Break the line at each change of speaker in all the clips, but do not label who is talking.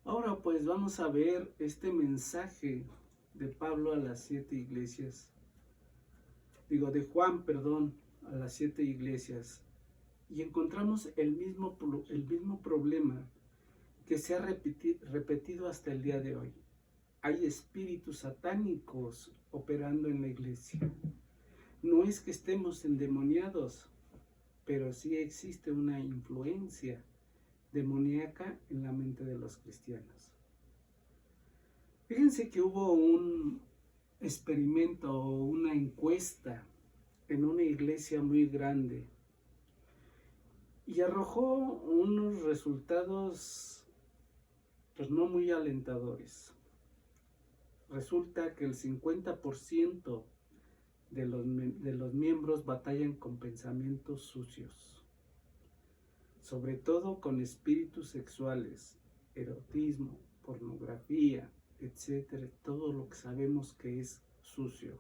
Ahora pues vamos a ver este mensaje de Pablo a las 7 iglesias, de Juan, perdón, a las 7 iglesias. Y encontramos el mismo problema que se ha repetido hasta el día de hoy. Hay espíritus satánicos operando en la iglesia. No es que estemos endemoniados, pero sí existe una influencia demoníaca en la mente de los cristianos. Fíjense que hubo un experimento o una encuesta en una iglesia muy grande y arrojó unos resultados pues no muy alentadores. Resulta que el 50% de los miembros batallan con pensamientos sucios, sobre todo con espíritus sexuales, erotismo, pornografía, etcétera, todo lo que sabemos que es sucio.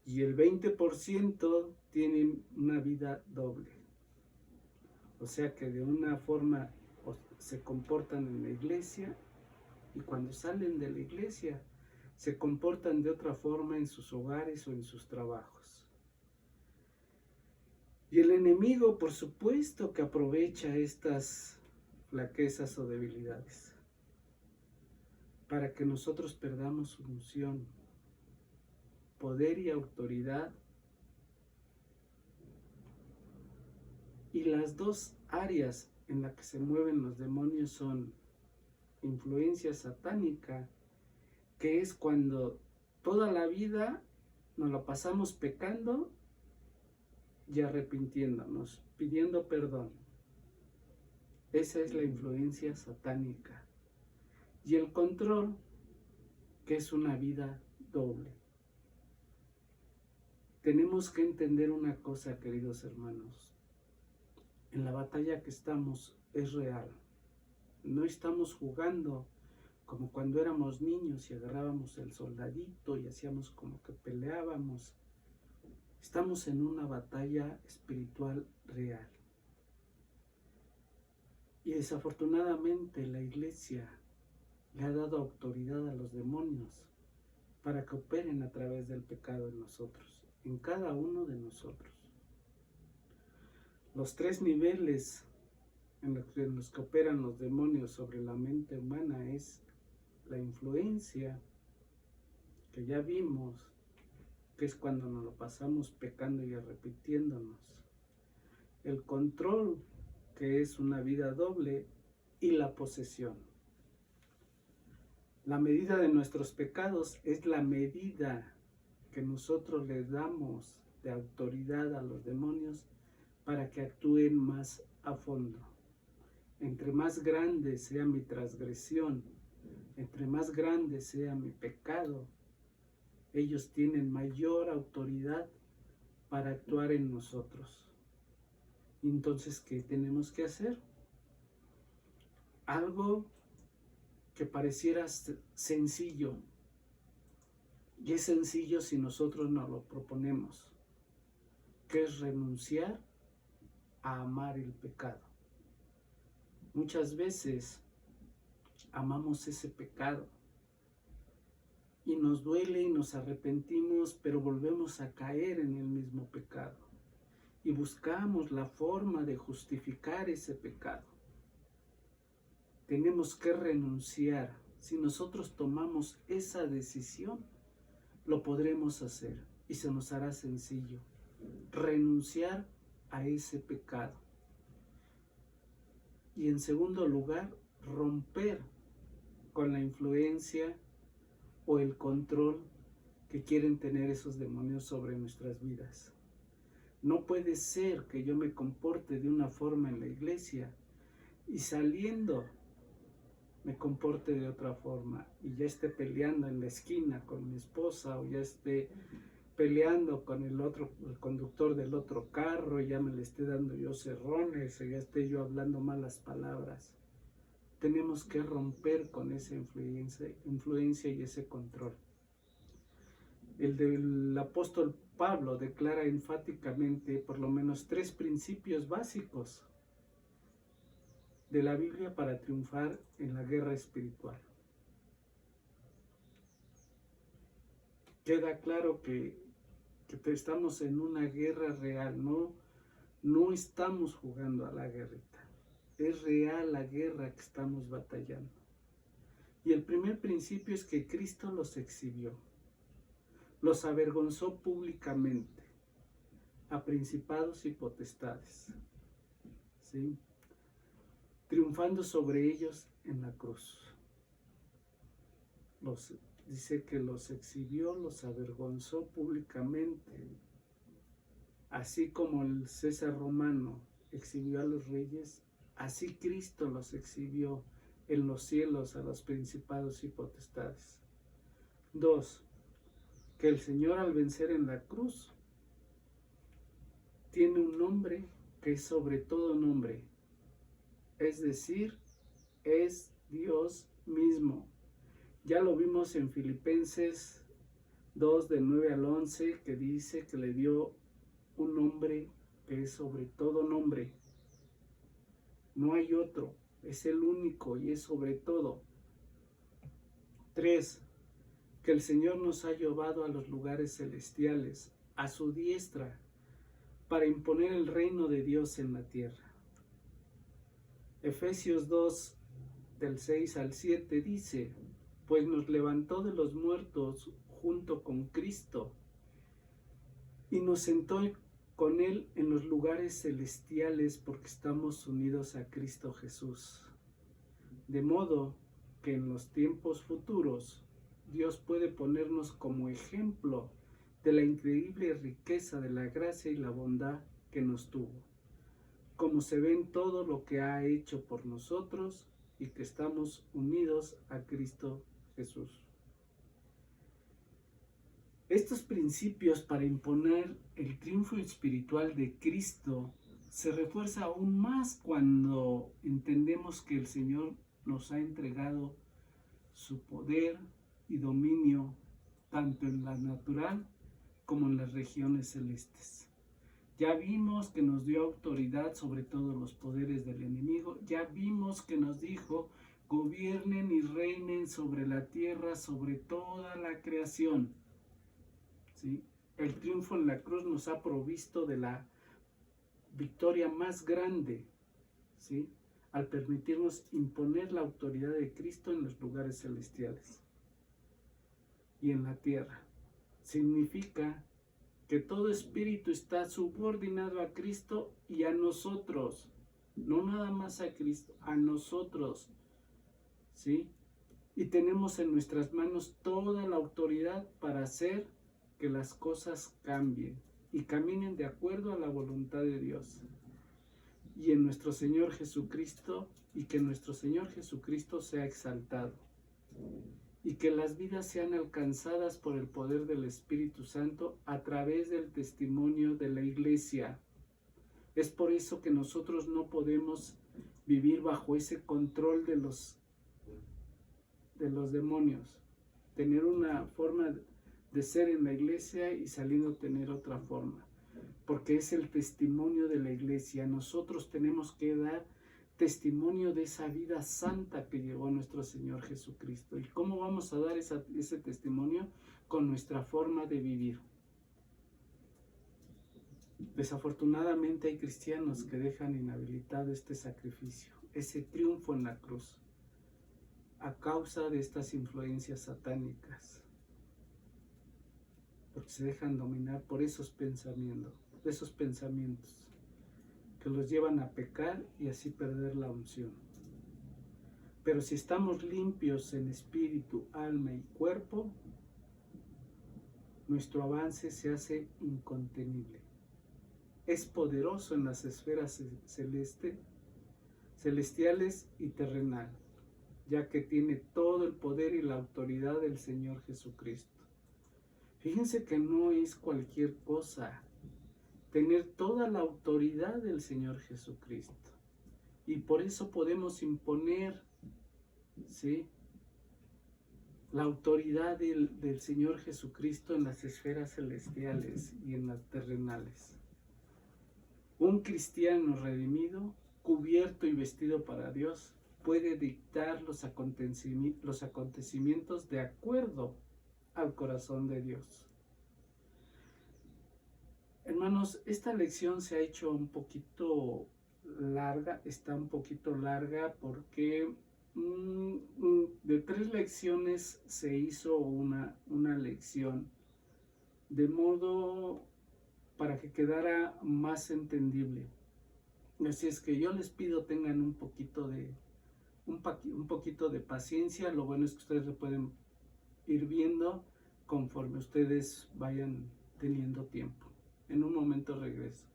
Y el 20% tienen una vida doble. O sea que de una forma se comportan en la iglesia y cuando salen de la iglesia se comportan de otra forma en sus hogares o en sus trabajos. Y el enemigo, por supuesto, que aprovecha estas flaquezas o debilidades para que nosotros perdamos su unción, poder y autoridad. Y las dos áreas en las que se mueven los demonios son influencia satánica, que es cuando toda la vida nos la pasamos pecando y arrepintiéndonos, pidiendo perdón. Esa es la influencia satánica. Y el control, que es una vida doble. Tenemos que entender una cosa, queridos hermanos. En la batalla que estamos es real. No estamos jugando como cuando éramos niños y agarrábamos el soldadito y hacíamos como que peleábamos. Estamos en una batalla espiritual real. Y desafortunadamente la iglesia le ha dado autoridad a los demonios para que operen a través del pecado en nosotros, en cada uno de nosotros. Los 3 niveles en los que operan los demonios sobre la mente humana es la influencia, que ya vimos, que es cuando nos lo pasamos pecando y arrepintiéndonos. El control, que es una vida doble, y la posesión. La medida de nuestros pecados es la medida que nosotros les damos de autoridad a los demonios para que actúen más a fondo. Entre más grande sea mi transgresión, entre más grande sea mi pecado, ellos tienen mayor autoridad para actuar en nosotros. Entonces, ¿qué tenemos que hacer? Algo que pareciera sencillo, y es sencillo si nosotros nos lo proponemos, que es renunciar a amar el pecado. Muchas veces amamos ese pecado y nos duele y nos arrepentimos, pero volvemos a caer en el mismo pecado y buscamos la forma de justificar ese pecado. Tenemos que renunciar. Si nosotros tomamos esa decisión, lo podremos hacer y se nos hará sencillo. Renunciar a ese pecado. Y en segundo lugar, romper con la influencia o el control que quieren tener esos demonios sobre nuestras vidas. No puede ser que yo me comporte de una forma en la iglesia y saliendo me comporte de otra forma y ya esté peleando en la esquina con mi esposa o ya esté peleando con el conductor del otro carro y ya me le esté dando yo cerrones o ya esté yo hablando malas palabras. Tenemos que romper con esa influencia y ese control. El del apóstol Pablo declara enfáticamente por lo menos 3 principios básicos de la Biblia para triunfar en la guerra espiritual. Queda claro que estamos en una guerra real, no estamos jugando a la guerrita. Es real la guerra que estamos batallando. Y el primer principio es que Cristo los exhibió, los avergonzó públicamente a principados y potestades, ¿sí? Triunfando sobre ellos en la cruz. Dice que los exhibió, los avergonzó públicamente, así como el César romano exhibió a los reyes, así Cristo los exhibió en los cielos a los principados y potestades. 2. Que el Señor al vencer en la cruz tiene un nombre que es sobre todo nombre, es decir, es Dios mismo. Ya lo vimos en Filipenses 2, del 9 al 11, que dice que le dio un nombre que es sobre todo nombre. No hay otro, es el único y es sobre todo. 3. Que el Señor nos ha llevado a los lugares celestiales, a su diestra, para imponer el reino de Dios en la tierra. Efesios 2, del 6 al 7 dice: pues nos levantó de los muertos junto con Cristo y nos sentó con Él en los lugares celestiales porque estamos unidos a Cristo Jesús. De modo que en los tiempos futuros Dios puede ponernos como ejemplo de la increíble riqueza de la gracia y la bondad que nos tuvo, como se ve en todo lo que ha hecho por nosotros y que estamos unidos a Cristo Jesús. Estos principios para imponer el triunfo espiritual de Cristo se refuerza aún más cuando entendemos que el Señor nos ha entregado su poder y dominio tanto en la natural como en las regiones celestes. Ya vimos que nos dio autoridad sobre todos los poderes del enemigo. Ya vimos que nos dijo: gobiernen y reinen sobre la tierra, sobre toda la creación. ¿Sí? El triunfo en la cruz nos ha provisto de la victoria más grande, ¿sí? Al permitirnos imponer la autoridad de Cristo en los lugares celestiales y en la tierra. Significa que todo espíritu está subordinado a Cristo y a nosotros, no nada más a Cristo, a nosotros, ¿sí? Y tenemos en nuestras manos toda la autoridad para hacer que las cosas cambien y caminen de acuerdo a la voluntad de Dios y en nuestro Señor Jesucristo, y que nuestro Señor Jesucristo sea exaltado y que las vidas sean alcanzadas por el poder del Espíritu Santo a través del testimonio de la Iglesia. Es por eso que nosotros no podemos vivir bajo ese control de los demonios, tener una forma de ser en la iglesia y saliendo a tener otra forma, porque es el testimonio de la iglesia. Nosotros tenemos que dar testimonio de esa vida santa que llevó nuestro Señor Jesucristo. ¿Y cómo vamos a dar ese testimonio? Con nuestra forma de vivir. Desafortunadamente hay cristianos que dejan inhabilitado este sacrificio, ese triunfo en la cruz, a causa de estas influencias satánicas, porque se dejan dominar por esos pensamientos que los llevan a pecar y así perder la unción. Pero si estamos limpios en espíritu, alma y cuerpo, nuestro avance se hace incontenible. Es poderoso en las esferas celestiales y terrenal, ya que tiene todo el poder y la autoridad del Señor Jesucristo. Fíjense que no es cualquier cosa tener toda la autoridad del Señor Jesucristo. Y por eso podemos imponer, ¿sí?, la autoridad del Señor Jesucristo en las esferas celestiales y en las terrenales. Un cristiano redimido cubierto y vestido para Dios, puede dictar los acontecimientos de acuerdo al corazón de Dios. Hermanos, esta lección se ha hecho un poquito larga, está un poquito larga porque de 3 lecciones se hizo una lección, de modo para que quedara más entendible. Así es que yo les pido tengan un poquito de paciencia. Lo bueno es que ustedes lo pueden ir viendo conforme ustedes vayan teniendo tiempo. En un momento regreso.